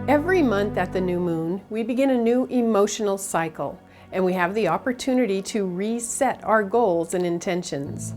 Every month at the new moon, we begin a new emotional cycle, and we have the opportunity to reset our goals and intentions.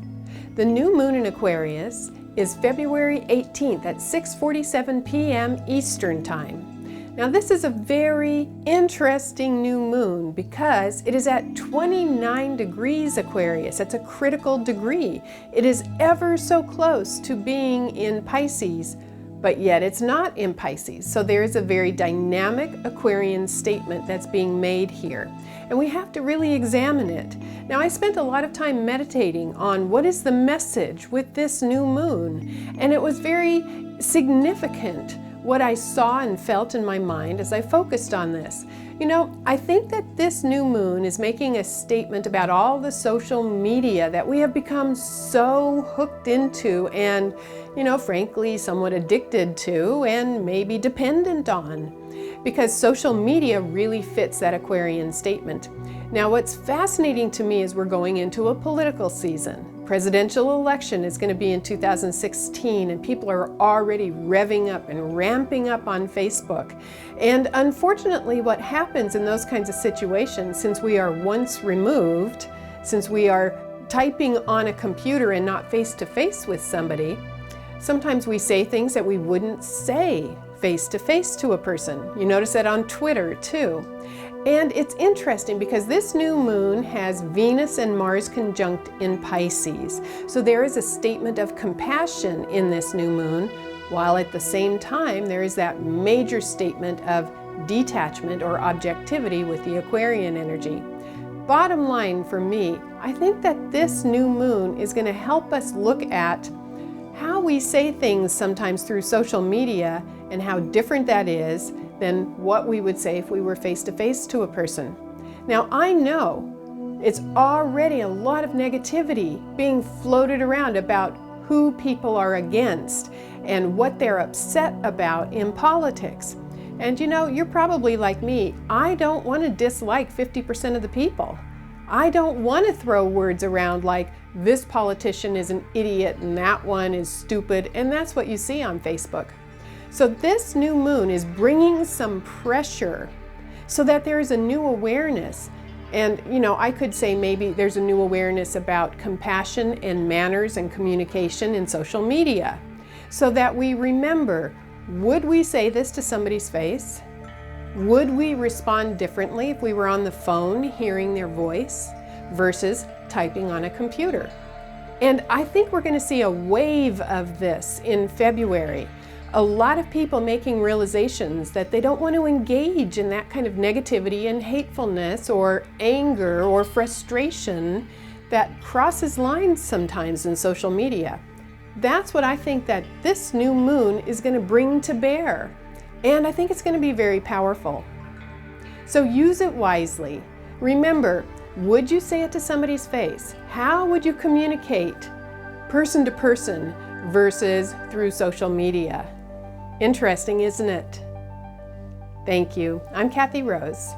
The new moon in Aquarius is February 18th at 6:47 p.m. Eastern Time. Now this is a very interesting new moon because it is at 29 degrees Aquarius. That's a critical degree. It is ever so close to being in Pisces, but yet it's not in Pisces. So there is a very dynamic Aquarian statement that's being made here. And we have to really examine it. Now I spent a lot of time meditating on what is the message with this new moon. And it was very significant what I saw and felt in my mind as I focused on this. You know, I think that this new moon is making a statement about all the social media that we have become so hooked into and, you know, frankly, somewhat addicted to and maybe dependent on. Because social media really fits that Aquarian statement. Now, what's fascinating to me is we're going into a political season. Presidential election is going to be in 2016, and people are already revving up and ramping up on Facebook. And unfortunately, what happens in those kinds of situations, since we are once removed, since we are typing on a computer and not face-to-face with somebody, sometimes we say things that we wouldn't say face-to-face to a person. You notice that on Twitter too. And it's interesting because this new moon has Venus and Mars conjunct in Pisces. So there is a statement of compassion in this new moon, while at the same time there is that major statement of detachment or objectivity with the Aquarian energy. Bottom line for me, I think that this new moon is going to help us look at how we say things sometimes through social media and how different that is than what we would say if we were face-to-face to a person. Now I know it's already a lot of negativity being floated around about who people are against and what they're upset about in politics. And you know, you're probably like me. I don't want to dislike 50% of the people. I don't want to throw words around like this politician is an idiot and that one is stupid, and that's what you see on Facebook. So this new moon is bringing some pressure so that there is a new awareness. And you know, I could say maybe there's a new awareness about compassion and manners and communication in social media, so that we remember, would we say this to somebody's face? Would we respond differently if we were on the phone hearing their voice versus typing on a computer? And I think we're going to see a wave of this in February. A lot of people making realizations that they don't want to engage in that kind of negativity and hatefulness or anger or frustration that crosses lines sometimes in social media. That's what I think that this new moon is going to bring to bear. And I think it's going to be very powerful. So use it wisely. Remember, would you say it to somebody's face? How would you communicate person to person versus through social media? Interesting, isn't it? Thank you. I'm Kathy Rose.